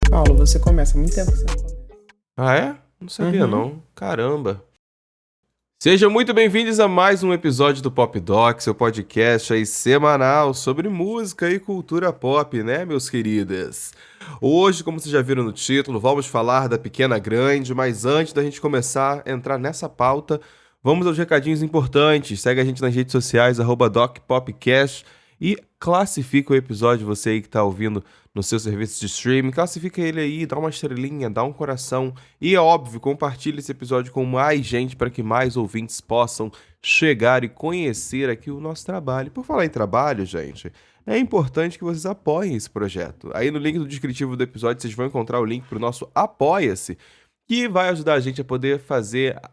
Paulo, você começa. Há muito tempo que você não começa. Ah, é? Não sabia, não. Caramba. Sejam muito bem-vindos a mais um episódio do Pop Doc, seu podcast aí semanal sobre música e cultura pop, né, meus queridas? Hoje, como vocês já viram no título, vamos falar da Pequena Grande, mas antes da gente começar a entrar nessa pauta, vamos aos recadinhos importantes. Segue a gente nas redes sociais, @DocPopcast, e classifica o episódio, você aí que tá ouvindo no seu serviço de streaming, classifica ele aí, dá uma estrelinha, dá um coração e, é óbvio, compartilha esse episódio com mais gente para que mais ouvintes possam chegar e conhecer aqui o nosso trabalho. Por falar em trabalho, gente, é importante que vocês apoiem esse projeto. Aí no link do descritivo do episódio vocês vão encontrar o link para o nosso Apoia-se, que vai ajudar a gente a poder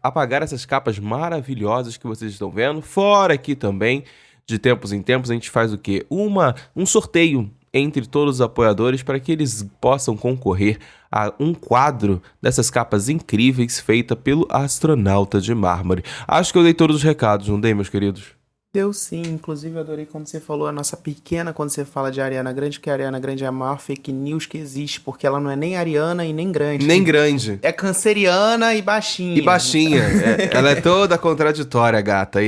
apagar essas capas maravilhosas que vocês estão vendo. Fora aqui também, de tempos em tempos, a gente faz o quê? Um sorteio entre todos os apoiadores para que eles possam concorrer a um quadro dessas capas incríveis feita pelo Astronauta de Mármore. Acho que eu dei todos os recados, não dei, meus queridos? Deu sim, inclusive eu adorei quando você falou a nossa pequena, quando você fala de Ariana Grande, que a Ariana Grande é a maior fake news que existe, porque ela não é nem ariana e nem grande. Nem grande. É canceriana e baixinha. E baixinha. Ela é toda contraditória, gata.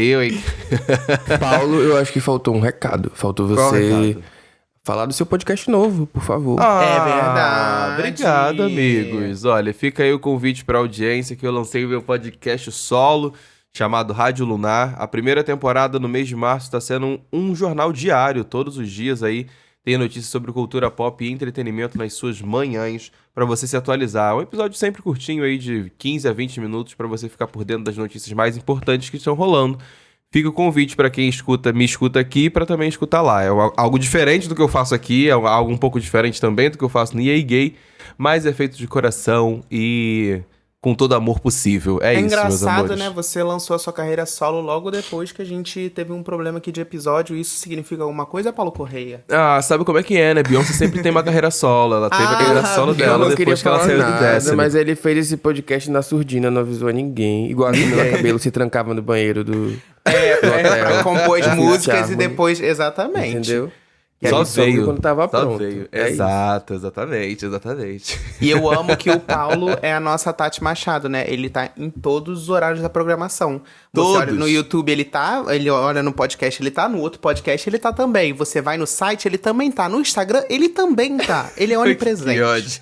Paulo, eu acho que faltou um recado. Faltou você falar do seu podcast novo, por favor. É verdade. Obrigado, amigos. Olha, fica aí o convite para a audiência que eu lancei o meu podcast solo, chamado Rádio Lunar. A primeira temporada, no mês de março, está sendo um jornal diário. Todos os dias aí tem notícias sobre cultura pop e entretenimento nas suas manhãs, para você se atualizar. Um episódio sempre curtinho aí, de 15 a 20 minutos, para você ficar por dentro das notícias mais importantes que estão rolando. Fica o convite para quem me escuta aqui, para também escutar lá. É algo diferente do que eu faço aqui, é algo um pouco diferente também do que eu faço no EA Gay, mas é feito de coração e com todo amor possível. É isso, meus amores. É engraçado, né? Você lançou a sua carreira solo logo depois que a gente teve um problema aqui de episódio. Isso significa alguma coisa, Paulo Correia? Ah, sabe como é que é, né? Beyoncé sempre tem uma carreira solo. Ela teve a carreira solo dela depois que ela saiu do Destiny. Mas ele fez esse podcast na surdina, não avisou a ninguém. Igual a Camila Cabello se trancava no banheiro do hotel. Compôs músicas e depois... Exatamente. Entendeu? Só veio quando tava pronto. Exato, exatamente. E eu amo que o Paulo é a nossa Tati Machado, né? Ele tá em todos os horários da programação. Você olha no YouTube, ele olha no podcast, ele tá. No outro podcast, ele tá também. Você vai no site, ele também tá. No Instagram, ele também tá. Ele é onipresente. Que ódio.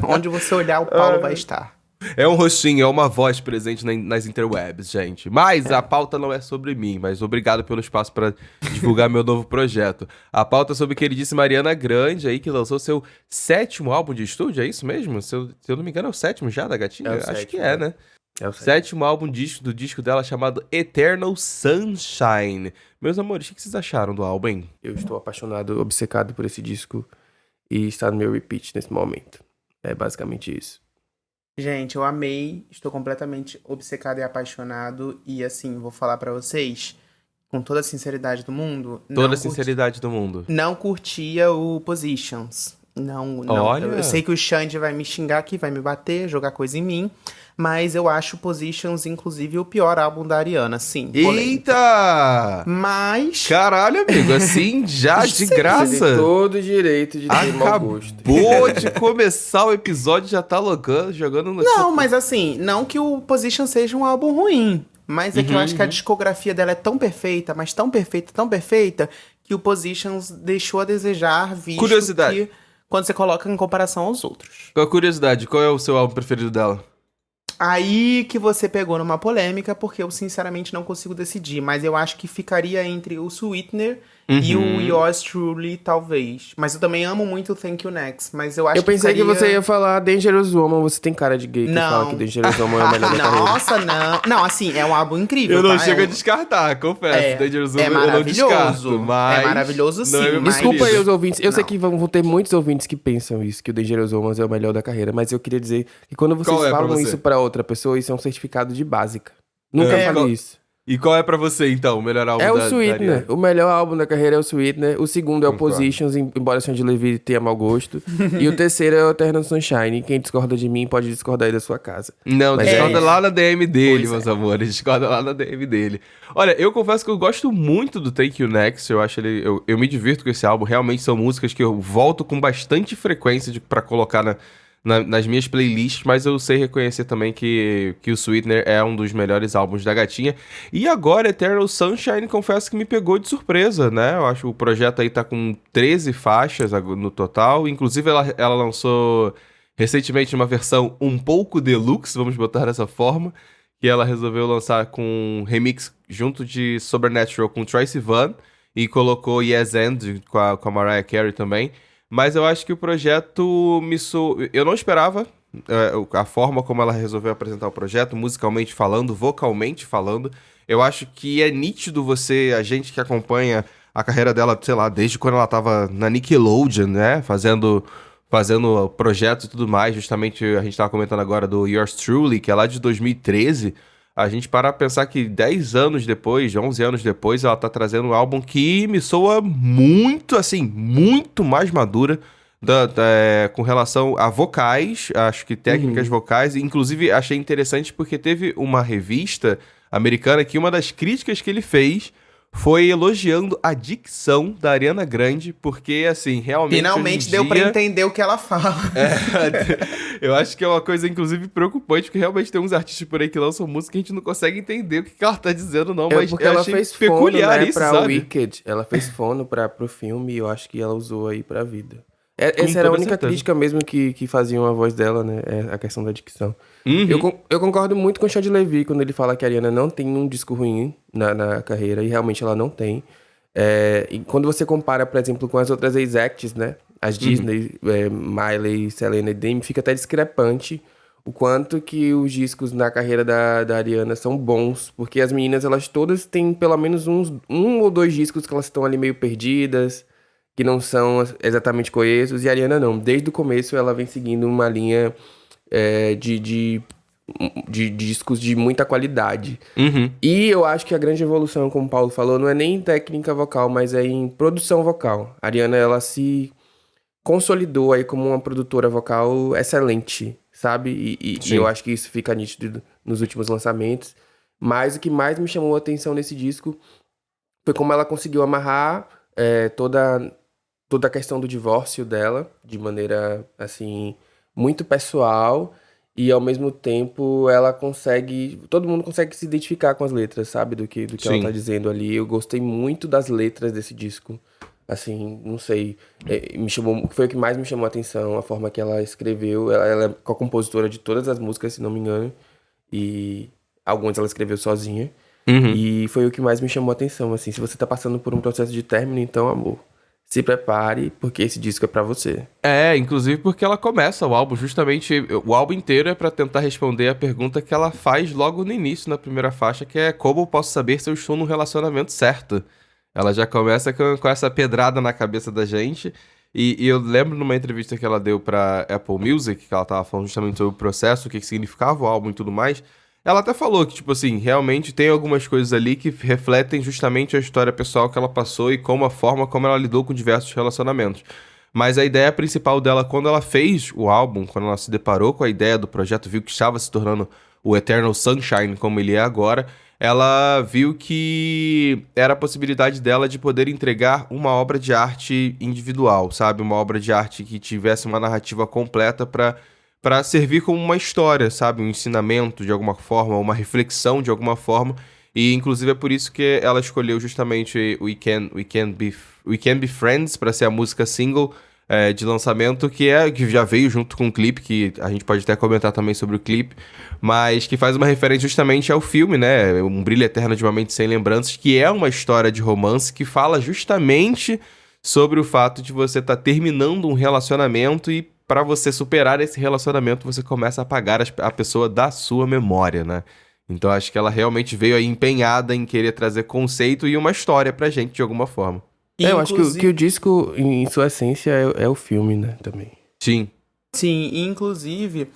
Onde você olhar, o Paulo vai estar. É um rostinho, é uma voz presente nas interwebs, gente. Mas a pauta não é sobre mim, mas obrigado pelo espaço para divulgar meu novo projeto. A pauta é sobre a queridíssima Ariana Grande, aí, que lançou seu 7º álbum de estúdio, é isso mesmo? Se eu não me engano, é o 7º já da gatinha? Acho que é, né? É o 7º álbum do disco dela, chamado Eternal Sunshine. Meus amores, o que vocês acharam do álbum, hein? Eu estou apaixonado, obcecado por esse disco e está no meu repeat nesse momento. É basicamente isso. Gente, eu amei, estou completamente obcecado e apaixonado. E assim, vou falar pra vocês, com toda a sinceridade do mundo... Não curtia o Positions. Não. Olha. Eu sei que o Xande vai me xingar aqui, vai me bater, jogar coisa em mim. Mas eu acho Positions, inclusive, o pior álbum da Ariana, sim. Eita! Mas... Caralho, amigo, assim, já de graça. Você tem todo o direito de ter mau gosto. Acabou de começar o episódio, já tá jogando no... Não, mas assim, não que o Position seja um álbum ruim. Mas é que eu acho que a discografia dela é tão perfeita, mas tão perfeita, que o Positions deixou a desejar, visto Curiosidade. que quando você coloca em comparação aos outros. Qual a curiosidade? Qual é o seu álbum preferido dela? Aí que você pegou numa polêmica, porque eu sinceramente não consigo decidir. Mas eu acho que ficaria entre o Sweetener e o Yours Truly, talvez. Mas eu também amo muito o Thank You Next. Mas eu acho Eu pensei que você ia falar Dangerous Woman. Você tem cara de gay que fala que Dangerous Woman é o melhor da carreira. Nossa, não. Não, assim, é um álbum incrível, Eu não tá? chego a descartar, confesso. Dangerous Woman eu não descarto, mas... É maravilhoso, sim. Desculpa aí os ouvintes. Eu sei que vão ter muitos ouvintes que pensam isso, que o Dangerous Woman é o melhor da carreira. Mas eu queria dizer que quando vocês falam isso pra outra pessoa, isso é um certificado de básica. Nunca falei isso. E qual é pra você, então, o melhor álbum da Ariana? É o Sweetener. O melhor álbum da carreira é o Sweetener. O segundo é o Concordo. Positions, embora Sandy Levy tenha mau gosto. E o terceiro é o Eternal Sunshine. Quem discorda de mim pode discordar aí da sua casa. Não, Mas discorda é lá na DM dele, Pois meus amores. Discorda lá na DM dele. Olha, eu confesso que eu gosto muito do Thank You Next. Eu acho ele... Eu me divirto com esse álbum. Realmente são músicas que eu volto com bastante frequência pra colocar nas minhas playlists, mas eu sei reconhecer também que o Sweetener é um dos melhores álbuns da gatinha. E agora, Eternal Sunshine, confesso que me pegou de surpresa, né? Eu acho que o projeto aí tá com 13 faixas no total. Inclusive, ela lançou recentemente uma versão um pouco deluxe, vamos botar dessa forma, que ela resolveu lançar com um remix junto de Supernatural com Troye Sivan e colocou Yes and com a Mariah Carey também. Mas eu acho que o projeto eu não esperava a forma como ela resolveu apresentar o projeto, musicalmente falando, vocalmente falando. Eu acho que é nítido a gente que acompanha a carreira dela, sei lá, desde quando ela tava na Nickelodeon, né? Fazendo projetos e tudo mais. Justamente a gente tava comentando agora do Yours Truly, que é lá de 2013. A gente para pensar que 10 anos depois, 11 anos depois, ela tá trazendo um álbum que me soa muito, assim, muito mais madura com relação a vocais, acho que técnicas vocais. Inclusive, achei interessante porque teve uma revista americana que uma das críticas que ele fez foi elogiando a dicção da Ariana Grande, porque, assim, realmente finalmente deu pra entender o que ela fala. Eu acho que é uma coisa, inclusive, preocupante, porque realmente tem uns artistas por aí que lançam música que a gente não consegue entender o que ela tá dizendo, não, mas porque ela fez peculiar fono, né, isso, pra sabe? Wicked. Pro filme e eu acho que ela usou aí pra vida. Essa era a única crítica mesmo que faziam a voz dela, né? A questão da dicção. Eu concordo muito com o Chad Levy quando ele fala que a Ariana não tem um disco ruim na carreira, e realmente ela não tem. E quando você compara, por exemplo, com as outras ex-acts, né? As Disney, Miley, Selena e Demi, fica até discrepante o quanto que os discos na carreira da Ariana são bons, porque as meninas, elas todas têm pelo menos um ou dois discos que elas estão ali meio perdidas, que não são exatamente coesos, e a Ariana não. Desde o começo ela vem seguindo uma linha de discos de muita qualidade. E eu acho que a grande evolução, como o Paulo falou, não é nem em técnica vocal, mas é em produção vocal. A Ariana, ela se consolidou aí como uma produtora vocal excelente, sabe? E eu acho que isso fica nítido nos últimos lançamentos. Mas o que mais me chamou a atenção nesse disco foi como ela conseguiu amarrar toda a questão do divórcio dela de maneira, assim, muito pessoal, e ao mesmo tempo todo mundo consegue se identificar com as letras, sabe, do que ela tá dizendo ali. Eu gostei muito das letras desse disco, assim, não sei, foi o que mais me chamou a atenção, a forma que ela escreveu. Ela é co-compositora de todas as músicas, se não me engano, e algumas ela escreveu sozinha, e foi o que mais me chamou a atenção, assim. Se você tá passando por um processo de término, então, amor, se prepare, porque esse disco é pra você. Inclusive porque ela começa o álbum, justamente, o álbum inteiro é pra tentar responder a pergunta que ela faz logo no início, na primeira faixa, que é: como eu posso saber se eu estou num relacionamento certo? Ela já começa com essa pedrada na cabeça da gente, e eu lembro numa entrevista que ela deu pra Apple Music, que ela tava falando justamente sobre o processo, o que significava o álbum e tudo mais. Ela até falou que, tipo assim, realmente tem algumas coisas ali que refletem justamente a história pessoal que ela passou e a forma como ela lidou com diversos relacionamentos. Mas a ideia principal dela, quando ela fez o álbum, quando ela se deparou com a ideia do projeto, viu que estava se tornando o Eternal Sunshine, como ele é agora, ela viu que era a possibilidade dela de poder entregar uma obra de arte individual, sabe? Uma obra de arte que tivesse uma narrativa completa para servir como uma história, sabe? Um ensinamento de alguma forma, uma reflexão de alguma forma. E inclusive é por isso que ela escolheu justamente We Can Be Friends para ser a música single de lançamento, que já veio junto com o clipe, que a gente pode até comentar também sobre o clipe, mas que faz uma referência justamente ao filme, né? Um Brilho Eterno de uma Mente Sem Lembranças, que é uma história de romance que fala justamente sobre o fato de você estar terminando um relacionamento e para você superar esse relacionamento, você começa a apagar a pessoa da sua memória, né? Então acho que ela realmente veio aí empenhada em querer trazer conceito e uma história pra gente de alguma forma. Eu acho que o disco, em sua essência, é o filme, né, também. Sim. Sim, inclusive,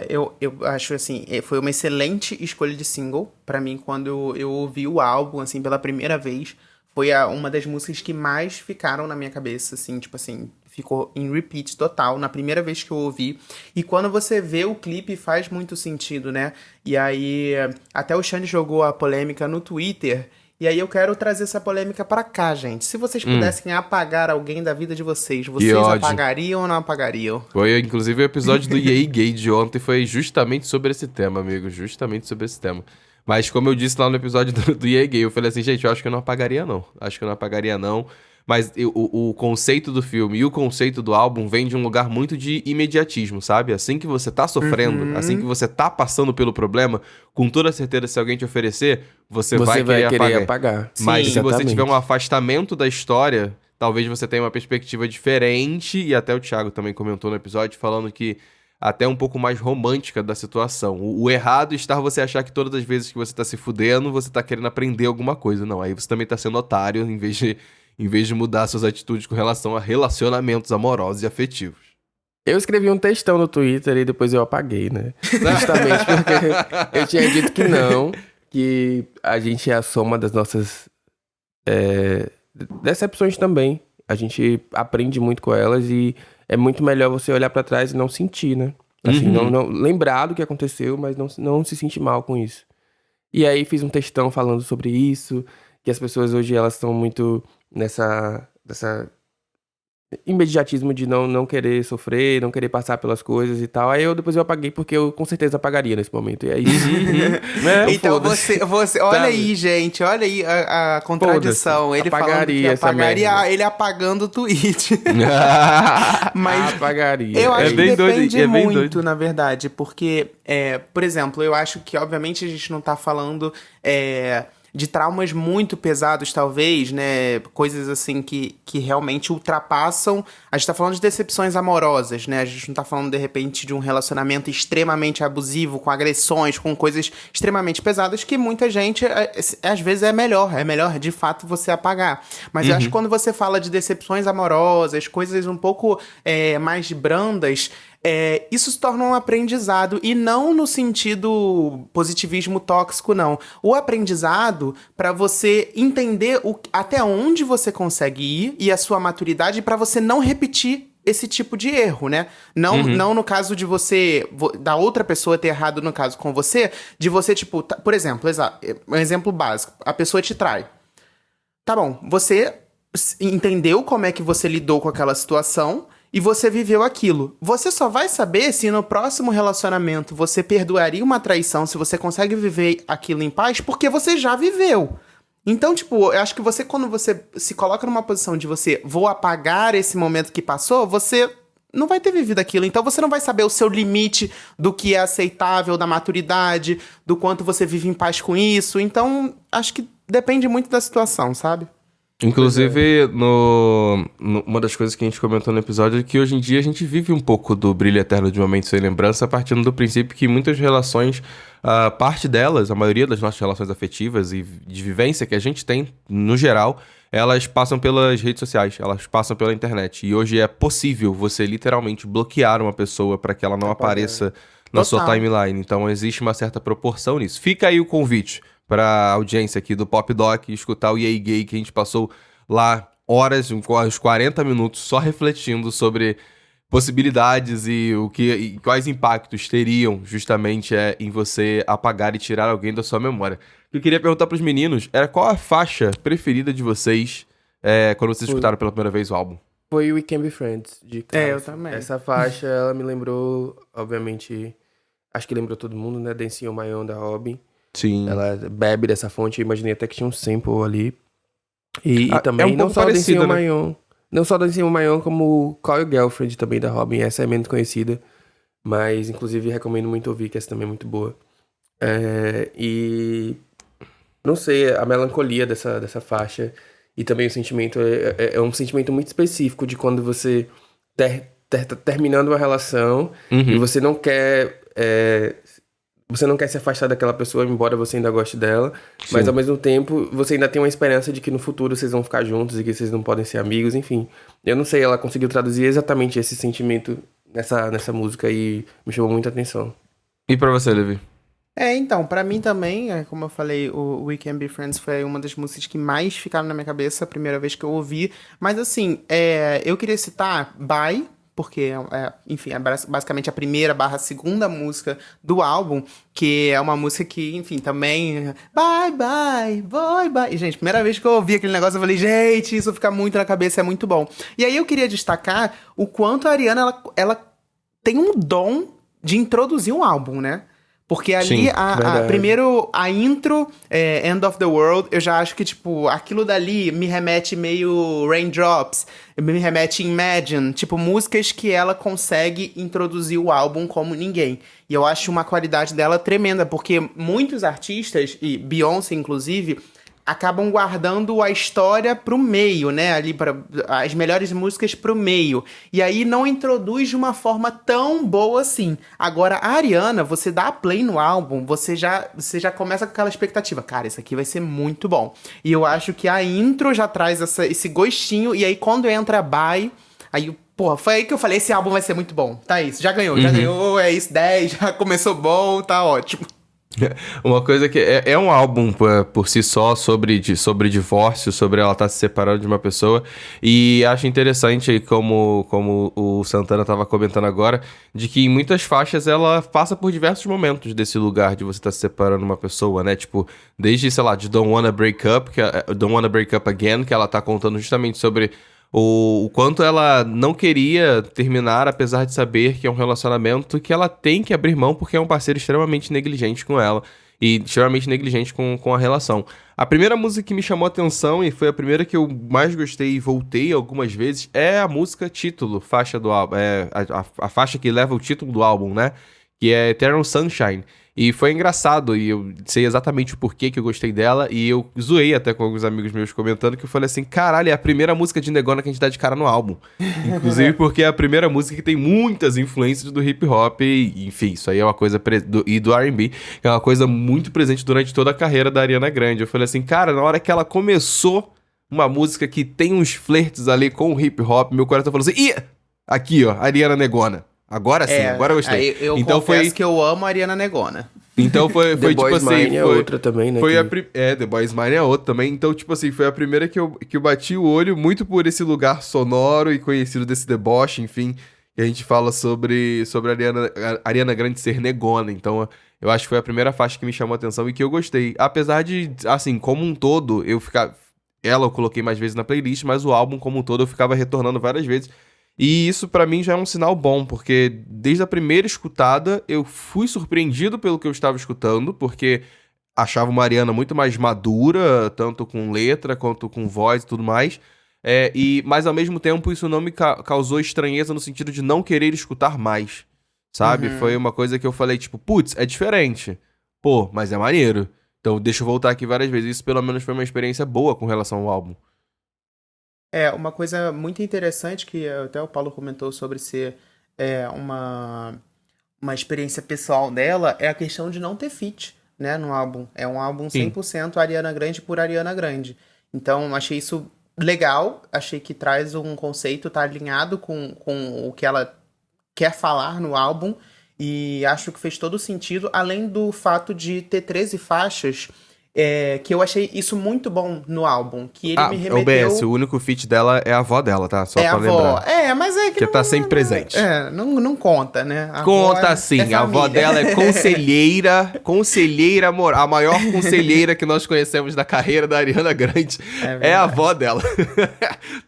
eu acho, assim, foi uma excelente escolha de single. Pra mim, quando eu ouvi o álbum, assim, pela primeira vez, foi uma das músicas que mais ficaram na minha cabeça, assim, tipo assim, ficou em repeat total, na primeira vez que eu ouvi. E quando você vê o clipe, faz muito sentido, né? E aí, até o Xande jogou a polêmica no Twitter, E aí eu quero trazer essa polêmica pra cá, gente. Se vocês pudessem apagar alguém da vida de vocês apagariam ou não apagariam? Foi, inclusive, o episódio do EA Gay de ontem foi justamente sobre esse tema, amigo. Justamente sobre esse tema. Mas como eu disse lá no episódio do EA Gay, eu falei assim, gente, eu acho que eu não apagaria não. Mas o conceito do filme e o conceito do álbum vem de um lugar muito de imediatismo, sabe? Assim que você tá sofrendo, assim que você tá passando pelo problema, com toda certeza, se alguém te oferecer, você vai querer apagar. Mas se você tiver um afastamento da história, talvez você tenha uma perspectiva diferente, e até o Thiago também comentou no episódio, falando que até um pouco mais romântica da situação. O errado está você achar que todas as vezes que você tá se fudendo, você tá querendo aprender alguma coisa. Não, aí você também tá sendo otário, em vez de mudar suas atitudes com relação a relacionamentos amorosos e afetivos. Eu escrevi um textão no Twitter e depois eu apaguei, né? Justamente porque eu tinha dito que não, que a gente é a soma das nossas decepções também. A gente aprende muito com elas e é muito melhor você olhar pra trás e não sentir, né? Assim, não lembrar do que aconteceu, mas não se sentir mal com isso. E aí fiz um textão falando sobre isso, que as pessoas hoje elas estão muito nessa imediatismo de não querer sofrer, não querer passar pelas coisas e tal. Aí depois eu apaguei porque eu com certeza apagaria nesse momento. E aí... Então você olha aí, gente, olha aí a contradição. Ele apagaria falando que apagaria, ele apagando o tweet. Mas apagaria. Eu acho que depende muito, na verdade, porque, por exemplo, eu acho que, obviamente, a gente não tá falando... de traumas muito pesados, talvez, né? Coisas assim que realmente ultrapassam... A gente tá falando de decepções amorosas, né? A gente não tá falando, de repente, de um relacionamento extremamente abusivo, com agressões, com coisas extremamente pesadas, que muita gente, às vezes, é melhor, de fato, você apagar. Mas eu acho que quando você fala de decepções amorosas, coisas um pouco mais brandas... isso se torna um aprendizado, e não no sentido positivismo tóxico, não. O aprendizado para você entender até onde você consegue ir e a sua maturidade para você não repetir esse tipo de erro, né? Não no caso de você, da outra pessoa ter errado no caso com você, de você, tipo, por exemplo, um exemplo básico, a pessoa te trai. Tá bom, você entendeu como é que você lidou com aquela situação, e você viveu aquilo. Você só vai saber se no próximo relacionamento você perdoaria uma traição, se você consegue viver aquilo em paz, porque você já viveu. Então, tipo, eu acho que quando você se coloca numa posição de vou apagar esse momento que passou, você não vai ter vivido aquilo. Então você não vai saber o seu limite do que é aceitável, da maturidade, do quanto você vive em paz com isso. Então, acho que depende muito da situação, sabe? Inclusive, uma das coisas que a gente comentou no episódio é que hoje em dia a gente vive um pouco do brilho eterno de momentos sem lembrança, partindo do princípio que muitas relações, parte delas, a maioria das nossas relações afetivas e de vivência que a gente tem, no geral, elas passam pelas redes sociais, elas passam pela internet. E hoje é possível você literalmente bloquear uma pessoa para que ela não apareça na sua timeline. Então existe uma certa proporção nisso. Fica aí o convite pra audiência aqui do Pop Doc, escutar o EA Gay, que a gente passou lá horas, uns 40 minutos, só refletindo sobre possibilidades e quais impactos teriam justamente em você apagar e tirar alguém da sua memória. Eu queria perguntar pros meninos, qual a faixa preferida de vocês quando vocês escutaram pela primeira vez o álbum? Foi We Can Be Friends, de Carlos. Eu também. Essa faixa, ela me lembrou, obviamente, acho que lembrou todo mundo, né? Dancing on My Own, da Robyn. Sim. Ela bebe dessa fonte, eu imaginei até que tinha um sample ali. E também, um não só Dancing on My Own, não só Dancing on My Own, como Call Your Girlfriend, também da Robyn. Essa é menos conhecida, mas inclusive recomendo muito ouvir, que essa também é muito boa. E não sei, a melancolia dessa faixa e também o sentimento é um sentimento muito específico de quando você tá terminando uma relação e você não quer se afastar daquela pessoa, embora você ainda goste dela. Sim. Mas ao mesmo tempo, você ainda tem uma esperança de que no futuro vocês vão ficar juntos e que vocês não podem ser amigos, enfim. Eu não sei, ela conseguiu traduzir exatamente esse sentimento nessa música e me chamou muita atenção. E pra você, Levi? Então, pra mim também, como eu falei, o We Can Be Friends foi uma das músicas que mais ficaram na minha cabeça a primeira vez que eu ouvi. Mas assim, eu queria citar Bye, porque enfim, é basicamente a primeira / segunda música do álbum, que é uma música que, enfim, também... Bye, bye, bye, bye. E, gente, primeira vez que eu ouvi aquele negócio, eu falei, gente, isso fica muito na cabeça, é muito bom. E aí eu queria destacar o quanto a Ariana, ela tem um dom de introduzir um álbum, né? Porque ali, primeiro, a intro, End of the World, eu já acho que, tipo, aquilo dali me remete meio Raindrops, me remete Imagine, tipo, músicas que ela consegue introduzir o álbum como ninguém. E eu acho uma qualidade dela tremenda, porque muitos artistas, e Beyoncé, inclusive, acabam guardando a história pro meio, né? Ali, as melhores músicas pro meio. E aí não introduz de uma forma tão boa assim. Agora, a Ariana, você dá play no álbum, você já começa com aquela expectativa. Cara, isso aqui vai ser muito bom. E eu acho que a intro já traz esse gostinho. E aí, quando entra Bye, aí... Porra, foi aí que eu falei, esse álbum vai ser muito bom. Tá isso, já ganhou, é isso, 10, já começou bom, tá ótimo. Uma coisa que é um álbum por si só sobre divórcio, sobre ela estar se separando de uma pessoa, e acho interessante aí como o Santana estava comentando agora, de que em muitas faixas ela passa por diversos momentos desse lugar de você estar se separando de uma pessoa, né? Tipo, desde, sei lá, de Don't Wanna Break Up, Don't Wanna Break Up Again, que ela tá contando justamente sobre o quanto ela não queria terminar, apesar de saber que é um relacionamento que ela tem que abrir mão porque é um parceiro extremamente negligente com ela e extremamente negligente com a relação. A primeira música que me chamou a atenção e foi a primeira que eu mais gostei e voltei algumas vezes é a música título, faixa do álbum, a faixa que leva o título do álbum, né? Que é Eternal Sunshine. E foi engraçado, e eu sei exatamente o porquê que eu gostei dela, e eu zoei até com alguns amigos meus comentando, que eu falei assim, caralho, é a primeira música de negona que a gente dá de cara no álbum. Inclusive porque é a primeira música que tem muitas influências do hip hop, e enfim, isso aí é uma coisa, e do R&B, que é uma coisa muito presente durante toda a carreira da Ariana Grande. Eu falei assim, cara, na hora que ela começou uma música que tem uns flertes ali com o hip hop, meu coração falou assim, ih, aqui ó, Ariana Negona. Agora sim, agora eu gostei. Eu então confesso que eu amo a Ariana Negona. Então foi The tipo Boys assim... Mine é outra também, né? The Boys Mine é outra também. Então, tipo assim, foi a primeira que eu bati o olho muito por esse lugar sonoro e conhecido desse deboche, enfim. Que a gente fala sobre a Ariana Grande ser negona. Então, eu acho que foi a primeira faixa que me chamou a atenção e que eu gostei. Apesar de, assim, como um todo, ela eu coloquei mais vezes na playlist, mas o álbum como um todo eu ficava retornando várias vezes. E isso pra mim já é um sinal bom, porque desde a primeira escutada eu fui surpreendido pelo que eu estava escutando, porque achava uma Ariana muito mais madura, tanto com letra quanto com voz e tudo mais, mas ao mesmo tempo isso não me causou estranheza no sentido de não querer escutar mais, sabe? Foi uma coisa que eu falei, tipo, putz, é diferente, pô, mas é maneiro, então deixa eu voltar aqui várias vezes. Isso pelo menos foi uma experiência boa com relação ao álbum. Uma coisa muito interessante que até o Paulo comentou sobre ser uma experiência pessoal dela é a questão de não ter feat, né, no álbum. É um álbum 100% Ariana Grande por Ariana Grande. Então, achei isso legal, achei que traz um conceito, tá alinhado com o que ela quer falar no álbum, e acho que fez todo sentido, além do fato de ter 13 faixas... que eu achei isso muito bom no álbum, que ele me remeteu... O único feat dela é a avó dela, tá? Só pra lembrar. Mas é que... Porque tá sempre presente. Não conta, né? Conta sim, a avó dela é conselheira moral, a maior conselheira que nós conhecemos da carreira da Ariana Grande é a avó dela.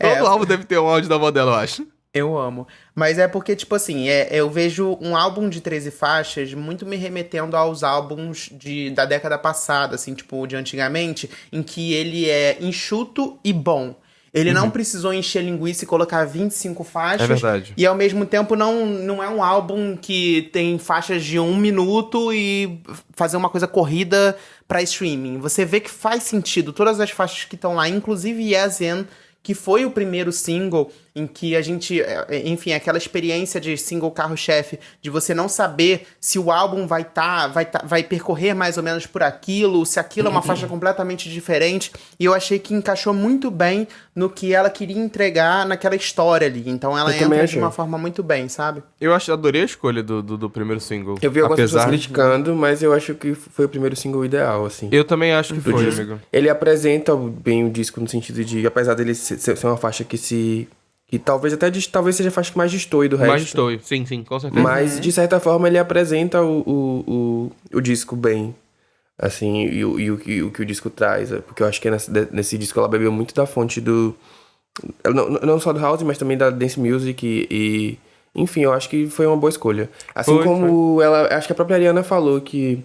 Todo álbum deve ter um áudio da avó dela, eu acho. Eu amo. Mas é porque, tipo assim, eu vejo um álbum de 13 faixas muito me remetendo aos álbuns da década passada, assim, tipo, de antigamente, em que ele é enxuto e bom. Ele não precisou encher linguiça e colocar 25 faixas. É verdade. E ao mesmo tempo não é um álbum que tem faixas de 1 minuto e fazer uma coisa corrida pra streaming. Você vê que faz sentido. Todas as faixas que estão lá, inclusive Yes and, que foi o primeiro single em que a gente, enfim, aquela experiência de single carro-chefe, de você não saber se o álbum vai percorrer mais ou menos por aquilo, se aquilo é uma faixa completamente diferente, e eu achei que encaixou muito bem no que ela queria entregar naquela história ali, então ela entra de uma forma muito bem, sabe? Eu adorei a escolha do primeiro single. Eu vi algumas pessoas criticando, mas eu acho que foi o primeiro single ideal, assim. Eu também acho que foi, amigo. Ele apresenta bem o disco no sentido de, apesar dele ser uma faixa que se Que talvez seja a faixa que mais destoe do resto. Mais destoe, sim, com certeza. Mas, de certa forma, ele apresenta o disco bem. Assim, e o que o disco traz. Porque eu acho que nesse disco ela bebeu muito da fonte do... Não só do house, mas também da dance music e enfim, eu acho que foi uma boa escolha. Assim como ela... Acho que a própria Ariana falou que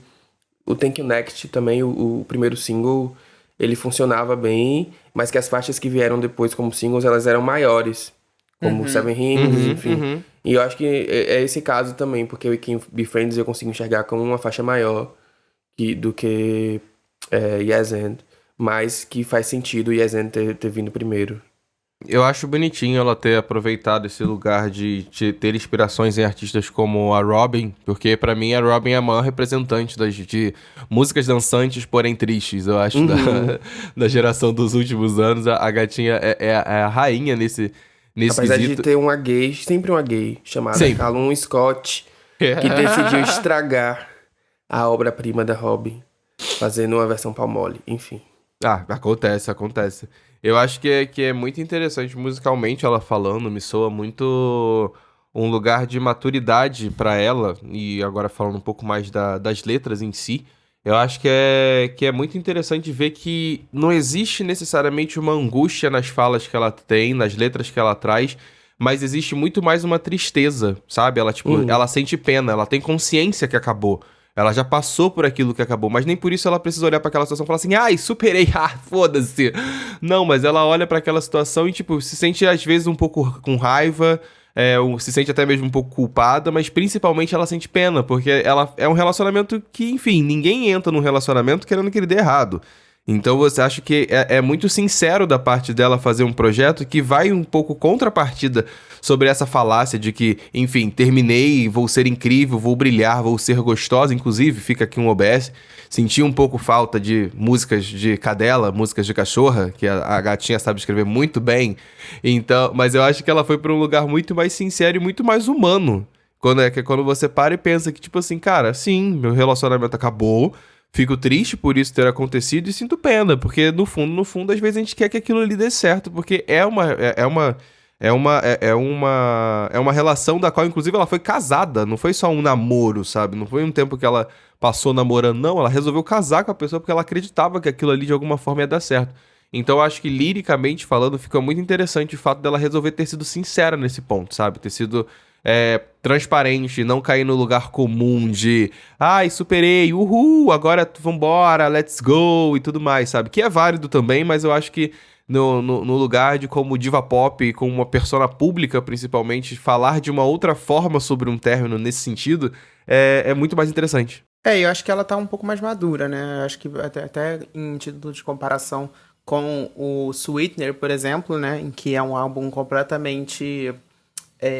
o Thank You Next também, o primeiro single, ele funcionava bem, mas que as faixas que vieram depois como singles, elas eram maiores. Como Seven Rings, enfim. E eu acho que é esse caso também, porque o We Can Be Friends eu consigo enxergar como uma faixa maior do que Yes And. Mas que faz sentido o Yes And ter vindo primeiro. Eu acho bonitinho ela ter aproveitado esse lugar de ter inspirações em artistas como a Robyn, porque pra mim a Robyn é a maior representante de músicas dançantes, porém tristes. Eu acho da geração dos últimos anos, a gatinha é a rainha nesse Apesar quesito. de ter sempre uma gay, chamada Callum Scott, que decidiu estragar a obra-prima da Robyn, fazendo uma versão palmole, enfim. Acontece. Eu acho que é muito interessante musicalmente ela falando, me soa muito um lugar de maturidade pra ela, e agora falando um pouco mais das letras em si, eu acho que é muito interessante ver que não existe necessariamente uma angústia nas falas que ela tem, nas letras que ela traz, mas existe muito mais uma tristeza, sabe? Ela, ela sente pena, ela tem consciência que acabou. Ela já passou por aquilo que acabou, mas nem por isso ela precisa olhar pra aquela situação e falar assim, ai, superei, foda-se. Não, mas ela olha pra aquela situação e, se sente às vezes um pouco com raiva, se sente até mesmo um pouco culpada, mas principalmente ela sente pena, porque ela é um relacionamento que, enfim, ninguém entra num relacionamento querendo que ele dê errado. Então você acha que é muito sincero da parte dela fazer um projeto que vai um pouco contrapartida sobre essa falácia de que, enfim, terminei, vou ser incrível, vou brilhar, vou ser gostosa, inclusive, fica aqui um OBS, senti um pouco falta de músicas de cadela, músicas de cachorra, que a gatinha sabe escrever muito bem, então, mas eu acho que ela foi para um lugar muito mais sincero e muito mais humano, quando você para e pensa que, tipo assim, cara, sim, meu relacionamento acabou, fico triste por isso ter acontecido e sinto pena, porque no fundo, às vezes a gente quer que aquilo ali dê certo, porque é uma relação da qual, inclusive, ela foi casada, não foi só um namoro, sabe? Não foi um tempo que ela passou namorando, não, ela resolveu casar com a pessoa porque ela acreditava que aquilo ali de alguma forma ia dar certo. Então eu acho que liricamente falando, fica muito interessante o fato dela resolver ter sido sincera nesse ponto, sabe? Ter sido transparente, não cair no lugar comum de ai, superei, uhul, agora vambora, let's go e tudo mais, sabe? Que é válido também, mas eu acho que no lugar de como diva pop, como uma persona pública principalmente, falar de uma outra forma sobre um término nesse sentido é muito mais interessante. Eu acho que ela tá um pouco mais madura, né? Eu acho que até em título de comparação com o Sweetener, por exemplo, né? Em que é um álbum completamente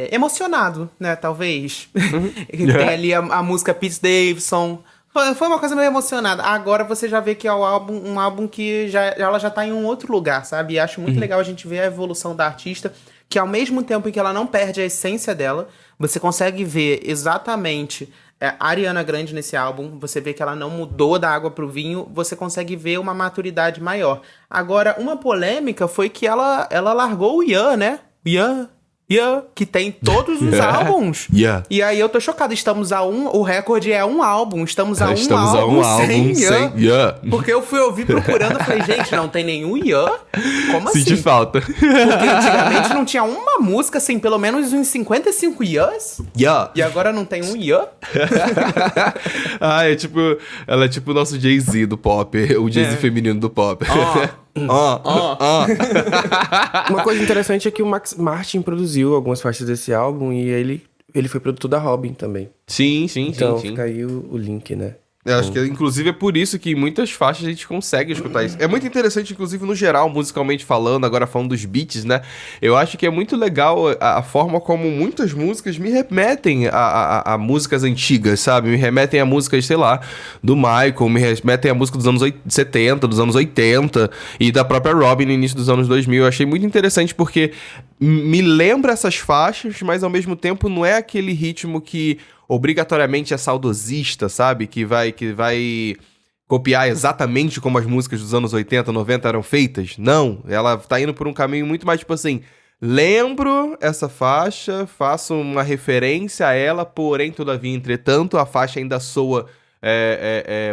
emocionado, né? Talvez. Tem ali a música Pete Davidson. Foi uma coisa meio emocionada. Agora você já vê que é um álbum que ela já tá em um outro lugar, sabe? E acho muito legal a gente ver a evolução da artista, que ao mesmo tempo em que ela não perde a essência dela, você consegue ver exatamente a Ariana Grande nesse álbum, você vê que ela não mudou da água pro vinho, você consegue ver uma maturidade maior. Agora, uma polêmica foi que ela largou o Yeah, né? Yeah, que tem todos os álbuns. Yeah. E aí eu tô chocado, o recorde é um álbum, estamos a um álbum sem Yeah. Porque eu fui ouvir procurando e falei, gente, não tem nenhum Yeah? Como assim? Senti falta. Porque antigamente não tinha uma música sem pelo menos uns 55 Yeahs. Yeah. E agora não tem um Yeah? Ela é tipo o nosso Jay-Z do pop, o Jay-Z feminino do pop. Uma coisa interessante é que o Max Martin produziu algumas faixas desse álbum e ele foi produtor da Robyn também. Sim. Então fica aí o link, né? Eu acho que, inclusive, é por isso que em muitas faixas a gente consegue escutar isso. É muito interessante, inclusive, no geral, musicalmente falando, agora falando dos beats, né? Eu acho que é muito legal a forma como muitas músicas me remetem a músicas antigas, sabe? Me remetem a músicas, sei lá, do Michael, me remetem a música dos anos 70, dos anos 80 e da própria Robyn no início dos anos 2000. Eu achei muito interessante porque me lembra essas faixas, mas ao mesmo tempo não é aquele ritmo que obrigatoriamente é saudosista, sabe? Que vai copiar exatamente como as músicas dos anos 80, 90 eram feitas. Não, ela tá indo por um caminho muito mais, tipo assim, lembro essa faixa, faço uma referência a ela, porém, todavia, entretanto, a faixa ainda soa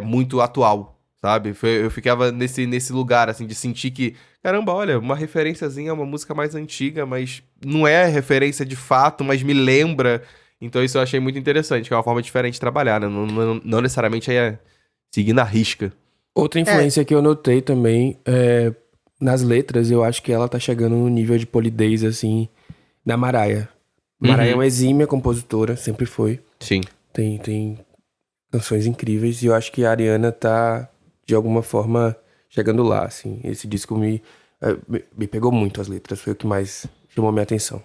muito atual, sabe? Eu ficava nesse lugar, assim, de sentir que, caramba, olha, uma referenciazinha, uma música mais antiga, mas não é referência de fato, mas me lembra. Então isso eu achei muito interessante, que é uma forma diferente de trabalhar, né? Não necessariamente é seguir na risca. Outra influência que eu notei também nas letras, eu acho que ela tá chegando no nível de polidez, assim, da Mariah. Mariah é uma exímia compositora, sempre foi. Sim. Tem canções incríveis e eu acho que a Ariana tá, de alguma forma, chegando lá, assim. Esse disco me pegou muito as letras, foi o que mais chamou minha atenção.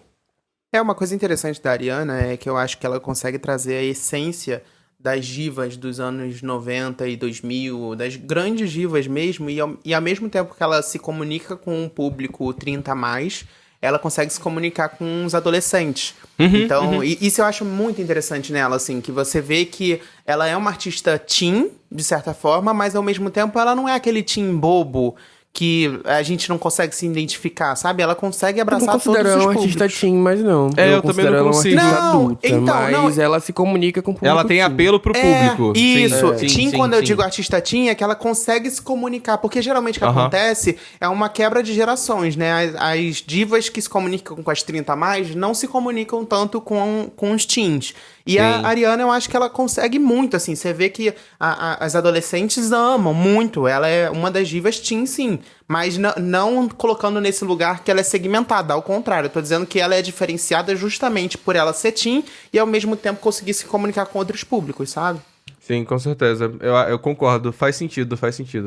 Uma coisa interessante da Ariana é que eu acho que ela consegue trazer a essência das divas dos anos 90 e 2000, das grandes divas mesmo, e ao mesmo tempo que ela se comunica com um público 30+, ela consegue se comunicar com os adolescentes. Então, isso eu acho muito interessante nela, assim, que você vê que ela é uma artista teen, de certa forma, mas ao mesmo tempo ela não é aquele teen bobo que a gente não consegue se identificar, sabe? Ela consegue abraçar todos os públicos. Eu não considero ela uma artista teen, mas não. Eu também não consigo. Ela uma artista adulta, então, mas ela se comunica com o público. Ela tem apelo pro público. Isso. Teen, quando eu digo artista teen, é que ela consegue se comunicar. Porque geralmente o que acontece é uma quebra de gerações, né? As divas que se comunicam com as 30+, não se comunicam tanto com os teens. E a Ariana, eu acho que ela consegue muito, assim. Você vê que as adolescentes amam muito. Ela é uma das divas teen, sim. Mas não colocando nesse lugar que ela é segmentada. Ao contrário, eu tô dizendo que ela é diferenciada justamente por ela ser teen e ao mesmo tempo conseguir se comunicar com outros públicos, sabe? Sim, com certeza. Eu concordo. Faz sentido.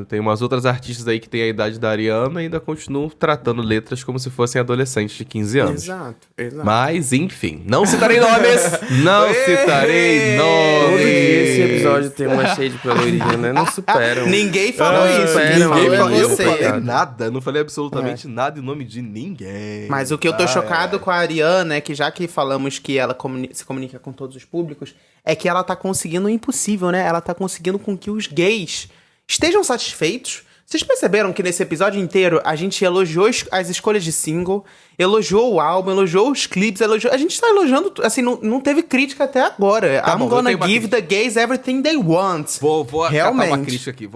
Tem umas outras artistas aí que têm a idade da Ariana e ainda continuam tratando letras como se fossem adolescentes de 15 anos. Exato. Mas, enfim, não citarei nomes! Não citarei nomes! Todo dia esse episódio tem uma shade pra loirinha, né? Não superam. Ninguém falou isso. Eu não falei nada. Não falei absolutamente nada em nome de ninguém. Mas o que eu tô chocado com a Ariana é que, já que falamos que ela se comunica com todos os públicos, é que ela tá conseguindo o impossível, né? Ela tá conseguindo com que os gays estejam satisfeitos. Vocês perceberam que nesse episódio inteiro a gente elogiou as escolhas de single, elogiou o álbum, elogiou os clipes, a gente tá elogiando, assim, não teve crítica até agora. Tá I'm gonna give the gays everything they want. Vou catar uma crítica aqui,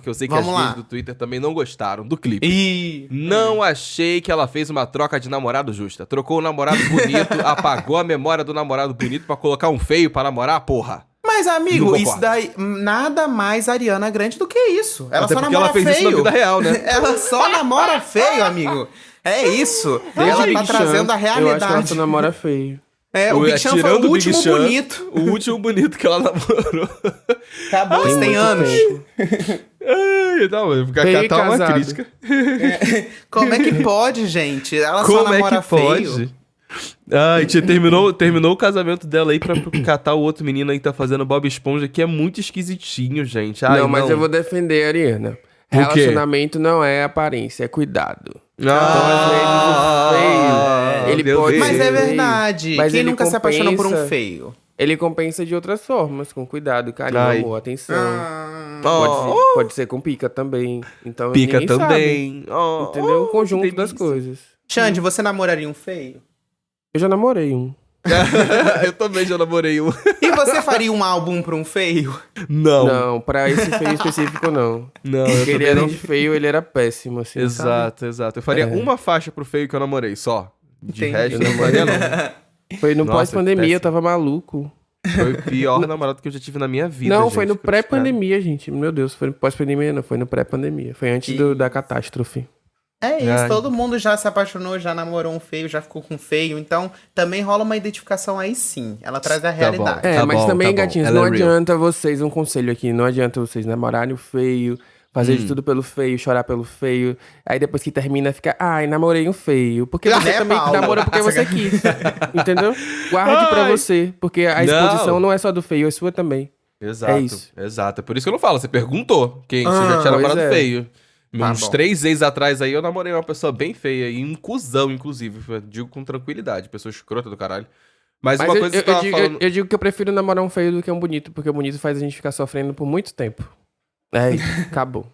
que eu sei que as gays do Twitter também não gostaram do clipe. Não achei que ela fez uma troca de namorado justa. Trocou o namorado bonito, apagou a memória do namorado bonito pra colocar um feio pra namorar, porra. Mas, amigo, isso daí, nada mais Ariana Grande do que isso. Ela até só porque namora ela fez feio. isso na vida real, né? Ela só namora feio, amigo. É isso. Ela tá trazendo a realidade. Eu acho que ela só namora feio. O Big Sean foi o último bonito. O último bonito que ela namorou. Acabou, isso tem anos. Não, eu vou catar uma crítica. Como é que pode, gente? Ela só namora feio. Pode? Terminou o casamento dela aí pra catar o outro menino aí que tá fazendo Bob Esponja, que é muito esquisitinho, gente. Mas eu vou defender a Ariana. Relacionamento não é aparência, é cuidado. Então, às vezes, o feio, ele pode... Mas é verdade. Mas quem nunca se apaixonou por um feio? Ele compensa de outras formas, com cuidado, carinho, amor, atenção. Pode ser com pica também. Então, pica também. Entendeu? O conjunto das coisas. Xande, você namoraria um feio? Eu já namorei um. Eu também já namorei um. E você faria um álbum pra um feio? Não, pra esse feio específico, não. Porque ele, além de feio, ele era péssimo, assim. Exato. Eu faria uma faixa pro feio que eu namorei, só. De resto, eu não faria, não. Foi no pós-pandemia, eu tava maluco. Foi o pior namorado que eu já tive na minha vida. Não, foi no pré-pandemia, gente. Meu Deus, foi no pós-pandemia, não. Foi no pré-pandemia. Foi antes da catástrofe. É isso, todo mundo já se apaixonou, já namorou um feio, já ficou com um feio. Então, também rola uma identificação aí sim. Ela traz a realidade. Mas também, gatinhos, não adianta vocês, um conselho aqui, não adianta vocês namorarem o feio, fazer de tudo pelo feio, chorar pelo feio. Aí depois que termina, fica, namorei um feio. Porque você também namorou porque você quis. Entendeu? Guarde pra você, porque a exposição não é só do feio, é sua também. Exato, é isso. Exato. É por isso que eu não falo, você perguntou quem você já tinha namorado feio. Uns 3 meses atrás aí eu namorei uma pessoa bem feia e um cuzão, inclusive. Eu digo com tranquilidade, pessoa escrota do caralho. Mas uma coisa que você tava falando... Eu digo que eu prefiro namorar um feio do que um bonito, porque o bonito faz a gente ficar sofrendo por muito tempo. Acabou.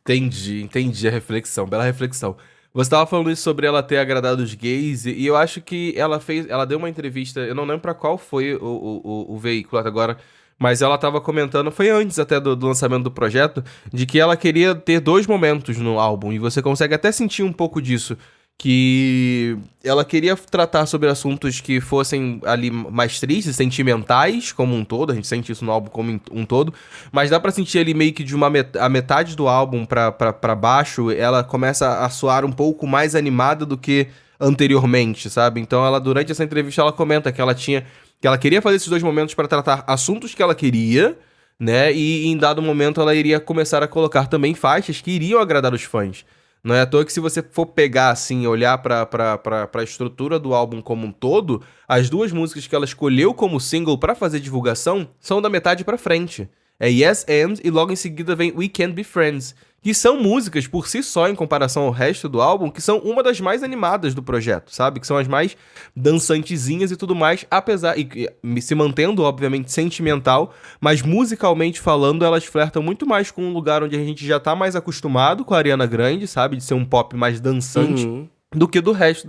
Entendi a reflexão, bela reflexão. Você tava falando isso sobre ela ter agradado os gays, e eu acho que ela deu uma entrevista, eu não lembro pra qual foi o veículo agora, mas ela tava comentando, foi antes até do lançamento do projeto, de que ela queria ter 2 momentos no álbum, e você consegue até sentir um pouco disso, que ela queria tratar sobre assuntos que fossem ali mais tristes, sentimentais, como um todo, a gente sente isso no álbum como um todo, mas dá pra sentir ali meio que de a metade do álbum pra baixo, ela começa a soar um pouco mais animada do que anteriormente, sabe? Então ela, durante essa entrevista, ela comenta que ela queria fazer esses 2 momentos pra tratar assuntos que ela queria, né? E em dado momento ela iria começar a colocar também faixas que iriam agradar os fãs. Não é à toa que, se você for pegar, assim, olhar pra estrutura do álbum como um todo, as 2 músicas que ela escolheu como single pra fazer divulgação são da metade pra frente. É Yes and, e logo em seguida vem We Can't Be Friends, que são músicas por si só, em comparação ao resto do álbum, que são uma das mais animadas do projeto, sabe? Que são as mais dançantezinhas e tudo mais, apesar... E se mantendo, obviamente, sentimental, mas musicalmente falando, elas flertam muito mais com um lugar onde a gente já tá mais acostumado com a Ariana Grande, sabe? De ser um pop mais dançante, do que do resto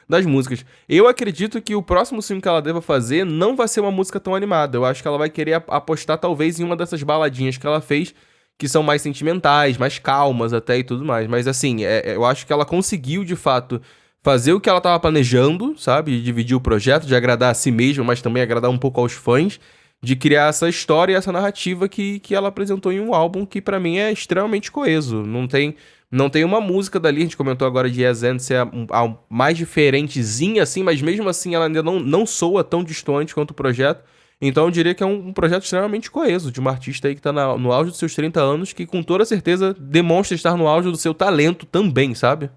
das músicas. Eu acredito que o próximo single que ela deva fazer não vai ser uma música tão animada. Eu acho que ela vai querer apostar, talvez, em uma dessas baladinhas que ela fez, que são mais sentimentais, mais calmas até e tudo mais. Mas assim, eu acho que ela conseguiu, de fato, fazer o que ela tava planejando, sabe? De dividir o projeto, de agradar a si mesma, mas também agradar um pouco aos fãs, de criar essa história e essa narrativa que ela apresentou em um álbum que pra mim é extremamente coeso. Não tem uma música dali, a gente comentou agora de Yes and ser a mais diferentezinha assim, mas mesmo assim ela ainda não soa tão distante quanto o projeto. Então eu diria que é um projeto extremamente coeso, de uma artista aí que tá no auge dos seus 30 anos, que com toda certeza demonstra estar no auge do seu talento também, sabe?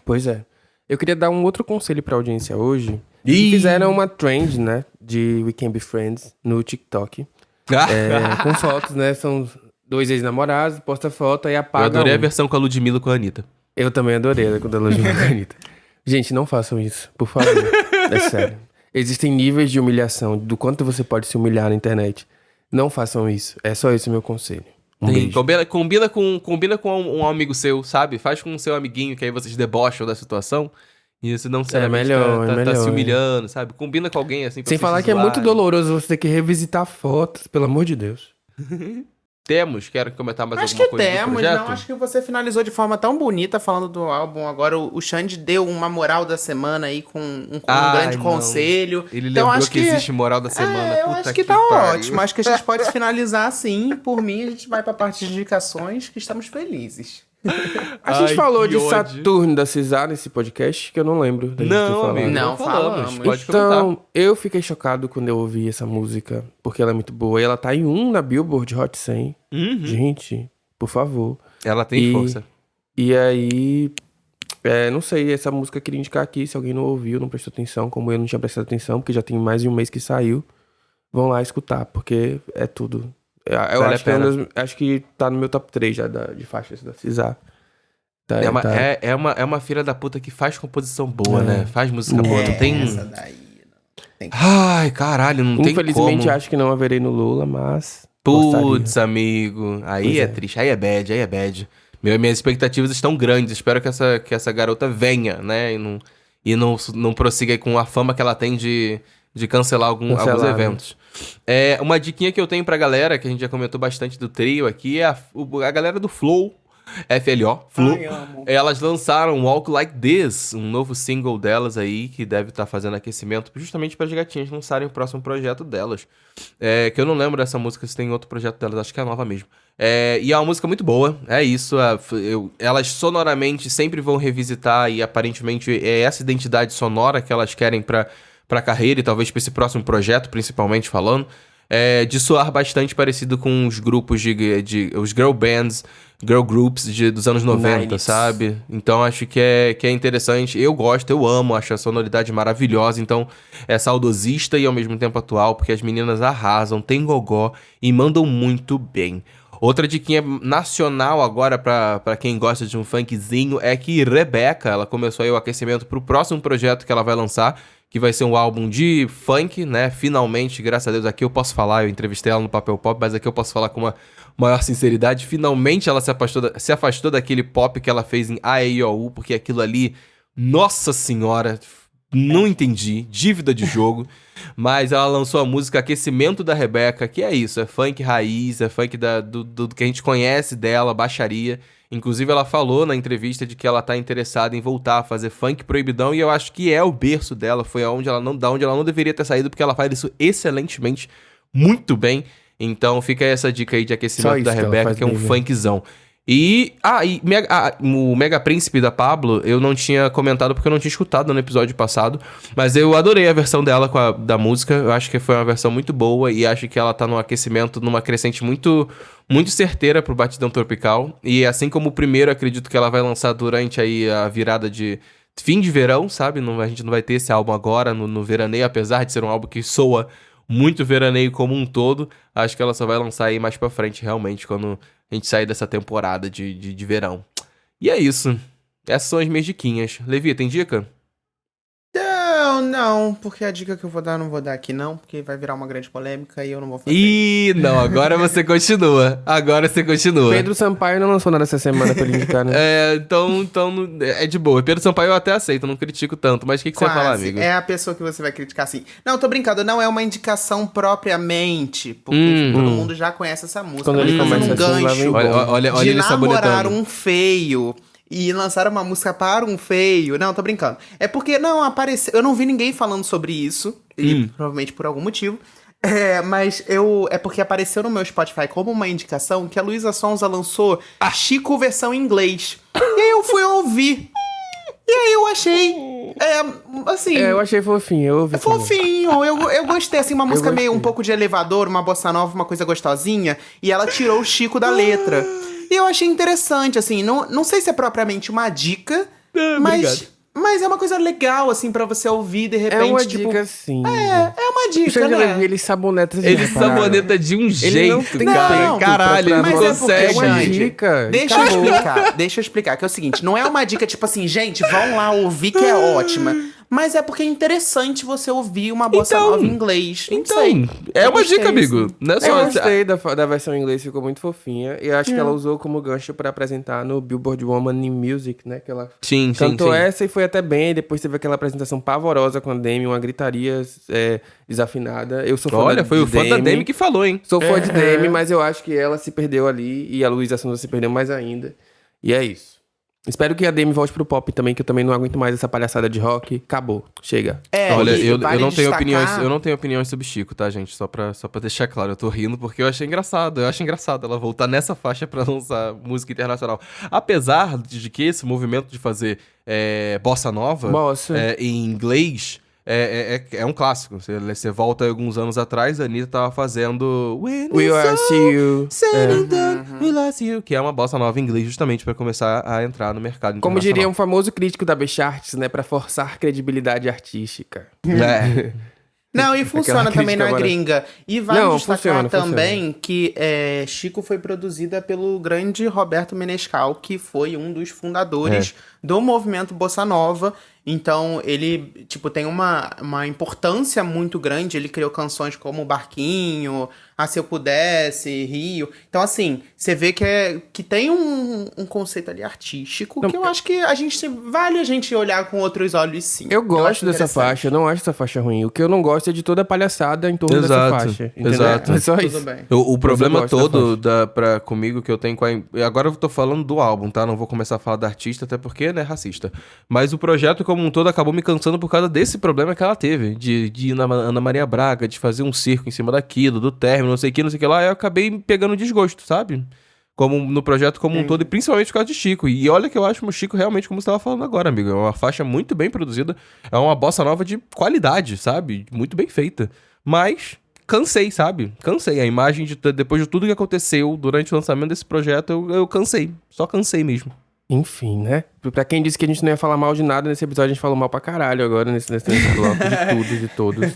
Pois é. Eu queria dar um outro conselho pra audiência hoje. Fizeram uma trend, né, de We Can Be Friends no TikTok. Com fotos, né, são 2 ex-namorados, posta foto e apaga. Eu adorei a versão com a Ludmilla com a Anitta. Eu também adorei a da Ludmilla com a Anitta. Gente, não façam isso, por favor. É sério. Existem níveis de humilhação, do quanto você pode se humilhar na internet. Não façam isso. É só esse o meu conselho. Sim, combina com um amigo seu, sabe? Faz com o seu amiguinho, que aí vocês debocham da situação. E você não tá se humilhando, sabe? Combina com alguém assim pra Sem falar que é muito doloroso você ter que revisitar fotos, pelo amor de Deus. Quero comentar mais alguma coisa do projeto? Não, acho que você finalizou de forma tão bonita falando do álbum. Agora o Xande deu uma moral da semana aí com um grande conselho. Ele então, lembrou que existe moral da semana. Eu acho que tá ótimo. Acho que a gente pode finalizar assim. Por mim, a gente vai pra parte de indicações, que estamos felizes. A gente falou de Saturno da Cisar nesse podcast, que eu não lembro. Não, amigo, não falamos. Pode comentar. Então, eu fiquei chocado quando eu ouvi essa música, porque ela é muito boa. E ela tá em 1 na Billboard Hot 100. Gente, por favor. Ela tem força. E aí, não sei, essa música eu queria indicar aqui. Se alguém não ouviu, não prestou atenção, como eu não tinha prestado atenção, porque já tem mais de 1 mês que saiu, vão lá escutar, porque é tudo. Eu acho que tá no meu top 3 já de faixas da Cisar. É uma filha da puta que faz composição boa, né? Faz música boa. Não tem... Essa daí, não. Ai, caralho, não tem como. Infelizmente, acho que não haverei no Lula, mas... Putz, amigo. Aí é triste, aí é bad. Minhas expectativas estão grandes. Espero que essa garota venha, né? E não prossiga com a fama que ela tem de cancelar alguns eventos. Uma diquinha que eu tenho pra galera, que a gente já comentou bastante do trio aqui, é a galera do Flow. FLO, Flow. Elas lançaram Walk Like This, um novo single delas aí, que deve estar fazendo aquecimento justamente para as gatinhas lançarem o próximo projeto delas. Que eu não lembro dessa música, se tem outro projeto delas, acho que é nova mesmo. E é uma música muito boa, é isso. Elas sonoramente sempre vão revisitar, e aparentemente é essa identidade sonora que elas querem pra carreira, e talvez pra esse próximo projeto, principalmente falando. De soar bastante parecido com os grupos os girl bands, girl groups dos anos 90, nice. Sabe? Então acho que é interessante. Eu gosto, eu amo, acho a sonoridade maravilhosa. Então é saudosista e ao mesmo tempo atual, porque as meninas arrasam, tem gogó e mandam muito bem. Outra diquinha nacional agora pra quem gosta de um funkzinho é que Rebeca, ela começou aí o aquecimento pro próximo projeto que ela vai lançar, que vai ser um álbum de funk, né? Finalmente, graças a Deus, aqui eu posso falar, eu entrevistei ela no Papel Pop, mas aqui eu posso falar com uma maior sinceridade. Finalmente ela se afastou daquele pop que ela fez em AEIOU, porque aquilo ali, nossa senhora, não entendi, dívida de jogo. Mas ela lançou a música Aquecimento da Rebeca, que é isso, é funk raiz, é funk do que a gente conhece dela, baixaria. Inclusive ela falou na entrevista de que ela tá interessada em voltar a fazer funk proibidão, e eu acho que é o berço dela, foi da onde ela não deveria ter saído, porque ela faz isso excelentemente, muito bem. Então fica essa dica aí de Aquecimento da Rebeca, que é um funkzão. O Mega Príncipe da Pablo, eu não tinha comentado porque eu não tinha escutado no episódio passado, mas eu adorei a versão dela da música, eu acho que foi uma versão muito boa e acho que ela tá num aquecimento, numa crescente muito, muito certeira pro Batidão Tropical, e assim como o primeiro, acredito que ela vai lançar durante aí a virada de fim de verão, sabe? A gente não vai ter esse álbum agora no veraneio, apesar de ser um álbum que soa muito veraneio como um todo, acho que ela só vai lançar aí mais pra frente, realmente, quando a gente sair dessa temporada de verão. E é isso. Essas são as minhas diquinhas. Levi, tem dica? Não, porque a dica que eu vou dar, eu não vou dar aqui não, porque vai virar uma grande polêmica e eu não vou fazer. Não, agora você continua. Pedro Sampaio não lançou nada essa semana pra ele indicar, né? Então é de boa. Pedro Sampaio eu até aceito, não critico tanto, mas o que você vai falar, amigo? É a pessoa que você vai criticar assim. Não, tô brincando, não é uma indicação propriamente, porque todo mundo já conhece essa música. Quando ele começa um gancho olha de ele namorar sabonetando. um feio e lançaram uma música para um feio. Não, tô brincando. É porque, não, apareceu... Eu não vi ninguém falando sobre isso. E provavelmente por algum motivo. Mas é porque apareceu no meu Spotify como uma indicação que a Luísa Sonza lançou a Chico versão em inglês. E aí eu fui ouvir. E aí eu achei... assim... eu achei fofinho, eu ouvi. É fofinho, eu gostei, assim, uma música meio um pouco de elevador, uma bossa nova, uma coisa gostosinha. E ela tirou o Chico da letra. E eu achei interessante, assim, não sei se é propriamente uma dica, mas é uma coisa legal, assim, pra você ouvir, de repente, é uma tipo... dica, sim. É uma dica, né? Ele saboneta de Ele saboneta de um jeito, não tem cara. tempo Caralho, ele mas não é porque, consegue. É uma gente, dica. Deixa eu explicar, que é o seguinte, não é uma dica tipo assim, gente, vão lá ouvir que é ótima. Mas é porque é interessante você ouvir uma bossa nova em inglês. Então, é uma dica, amigo. Não é só... Eu gostei da versão em inglês, ficou muito fofinha. E eu acho que ela usou como gancho pra apresentar no Billboard Woman in Music, né? Que ela cantou essa e foi até bem. Depois teve aquela apresentação pavorosa com a Demi, uma gritaria desafinada. Eu sou fã foi o fã da Demi que falou, hein? Sou fã de Demi, mas eu acho que ela se perdeu ali e a Luísa Sonza se perdeu mais ainda. E é isso. Espero que a Demi volte pro pop também, que eu também não aguento mais essa palhaçada de rock. Acabou. Chega. Olha, eu não tenho opiniões, eu não tenho opiniões sobre Chico, tá, gente? Só pra deixar claro, eu tô rindo porque eu achei engraçado. Eu acho engraçado ela voltar nessa faixa pra lançar música internacional. Apesar de que esse movimento de fazer bossa nova em inglês é um clássico. Você volta alguns anos atrás, a Anitta tava fazendo We Are See You, We Lost You, que é uma bossa nova em inglês justamente pra começar a entrar no mercado internacional. Como diria um famoso crítico da B-Charts, né? Pra forçar credibilidade artística. Não, e funciona também na gringa. E vale destacar também que Chico foi produzida pelo grande Roberto Menescal, que foi um dos fundadores do movimento Bossa Nova. Então, ele, tipo, tem uma importância muito grande. Ele criou canções como Barquinho, Se Eu Pudesse, Rio. Então, assim, você vê que tem um conceito ali artístico que eu acho que vale a gente olhar com outros olhos, sim. Eu gosto dessa faixa, eu não acho essa faixa ruim. O que eu não gosto é de toda a palhaçada em torno dessa faixa. Entendeu? Exato. É só isso. O problema todo comigo que eu tenho com agora eu tô falando do álbum, tá? Não vou começar a falar da artista, até porque, né, racista. Mas o projeto como um todo acabou me cansando por causa desse problema que ela teve. De ir na Ana Maria Braga, de fazer um circo em cima daquilo, do término, não sei o que lá. E eu acabei pegando desgosto, sabe? Como no projeto como um todo, e principalmente por causa de Chico. E olha que eu acho o Chico realmente, como você estava falando agora, amigo. É uma faixa muito bem produzida. É uma bossa nova de qualidade, sabe? Muito bem feita. Mas... cansei, sabe? Cansei. A imagem, depois de tudo que aconteceu durante o lançamento desse projeto, eu cansei. Só cansei mesmo. Enfim, né? Pra quem disse que a gente não ia falar mal de nada, nesse episódio a gente falou mal pra caralho agora, nesse bloco de tudo, de todos.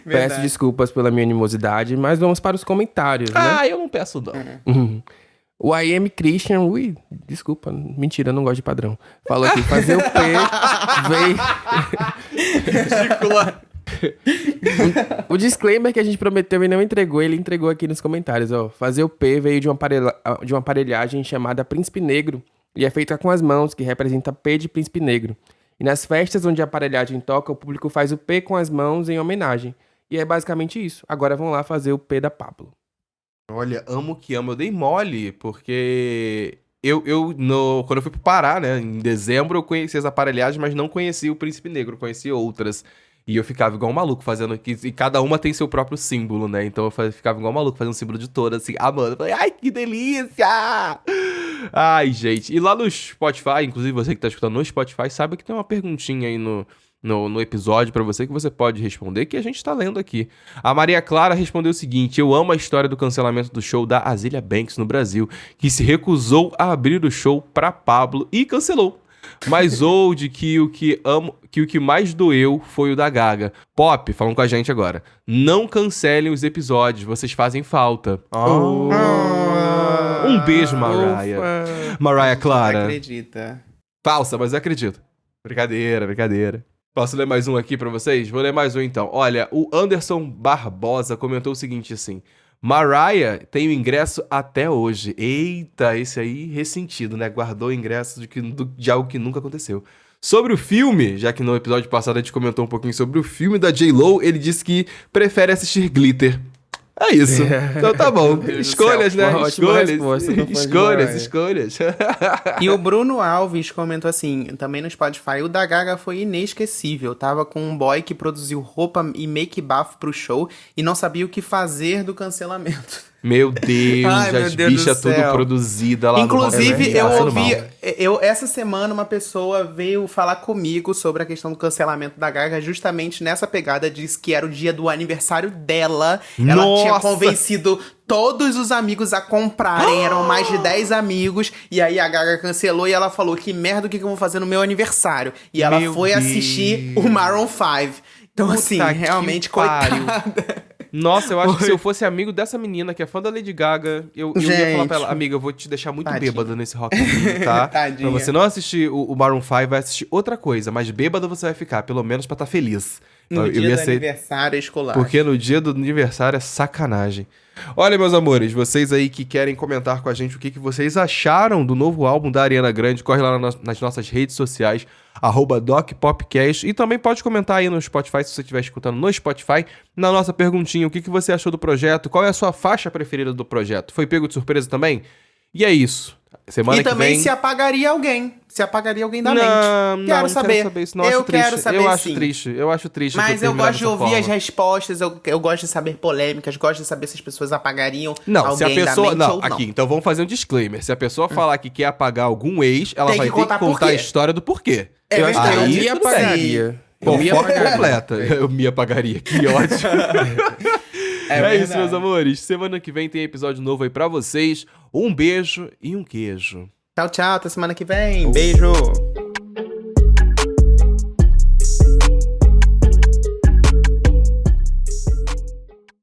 Peço desculpas pela minha animosidade, mas vamos para os comentários, né? Ah, eu não peço não. O I Am Christian, desculpa, mentira, eu não gosto de padrão. Falou aqui, fazer o P veio... O disclaimer que a gente prometeu e não entregou, ele entregou aqui nos comentários, ó. Fazer o P veio de uma aparelhagem chamada Príncipe Negro e é feita com as mãos, que representa P de Príncipe Negro. E nas festas onde a aparelhagem toca, o público faz o P com as mãos em homenagem. E é basicamente isso. Agora vamos lá fazer o P da Pablo. Olha, amo que amo. Eu dei mole, porque quando eu fui pro Pará, né, em dezembro, eu conheci as aparelhagens, mas não conheci o Príncipe Negro, conheci outras. E eu ficava igual um maluco fazendo aqui. E cada uma tem seu próprio símbolo, né? Então eu ficava igual um maluco fazendo um símbolo de todas, assim, amando. Eu falei, ai, que delícia! Ai, gente. E lá no Spotify, inclusive você que tá escutando no Spotify, sabe que tem uma perguntinha aí no episódio pra você que você pode responder, que a gente tá lendo aqui. A Maria Clara respondeu o seguinte: eu amo a história do cancelamento do show da Azealia Banks no Brasil, que se recusou a abrir o show pra Pablo e cancelou. Mas old que o que mais doeu foi o da Gaga. Pop, falam com a gente agora. Não cancelem os episódios, vocês fazem falta. Um beijo, Mariah. Mariah Clara. Não acredita. Falsa, mas eu acredito. Brincadeira. Posso ler mais um aqui pra vocês? Vou ler mais um então. Olha, o Anderson Barbosa comentou o seguinte assim: Mariah tem o ingresso até hoje. Eita, esse aí ressentido, né? Guardou o ingresso de algo que nunca aconteceu. Sobre o filme, já que no episódio passado a gente comentou um pouquinho sobre o filme da J.Lo, ele disse que prefere assistir Glitter. É isso. Então tá bom. Escolhas, né? Escolhas. E o Bruno Alves comentou assim, também no Spotify: o da Gaga foi inesquecível. Tava com um boy que produziu roupa e make bafo pro show e não sabia o que fazer do cancelamento. Meu Deus, as bichas tudo produzida lá. Inclusive, eu ouvi... essa semana uma pessoa veio falar comigo sobre a questão do cancelamento da Gaga, justamente nessa pegada. Disse que era o dia do aniversário dela. Ela tinha convencido todos os amigos a comprarem, eram mais de 10 amigos, e aí a Gaga cancelou e ela falou: que merda, o que eu vou fazer no meu aniversário? E ela foi assistir o Maroon 5. Então, assim, realmente, coitada. Nossa, eu acho que se eu fosse amigo dessa menina que é fã da Lady Gaga, eu ia falar pra ela: amiga, eu vou te deixar muito bêbada nesse Rock in Rio, tá? Pra você não assistir o Maroon 5, vai assistir outra coisa, mas bêbada você vai ficar, pelo menos pra estar feliz. No dia do aniversário escolar. Porque no dia do aniversário é sacanagem. Olha, meus amores, vocês aí que querem comentar com a gente o que vocês acharam do novo álbum da Ariana Grande, corre lá nas nossas redes sociais, @DocPopcast, e também pode comentar aí no Spotify, se você estiver escutando no Spotify, na nossa perguntinha: o que você achou do projeto, qual é a sua faixa preferida do projeto? Foi pego de surpresa também? E é isso. Semana que também vem... se apagaria alguém da mente. Quero saber isso. Não, eu quero saber, eu acho triste. Mas eu gosto de ouvir as respostas, eu gosto de saber polêmicas, gosto de saber se as pessoas apagariam alguém se a pessoa, da mente ou não. Aqui, então vamos fazer um disclaimer. Se a pessoa falar que quer apagar algum ex, ela vai ter que contar a história do porquê. Eu acho que eu me apagaria. Completa. Eu me apagaria. Que ótimo. É isso, meus amores. Semana que vem tem episódio novo aí pra vocês. Um beijo e um queijo. Tchau, até semana que vem. Beijo.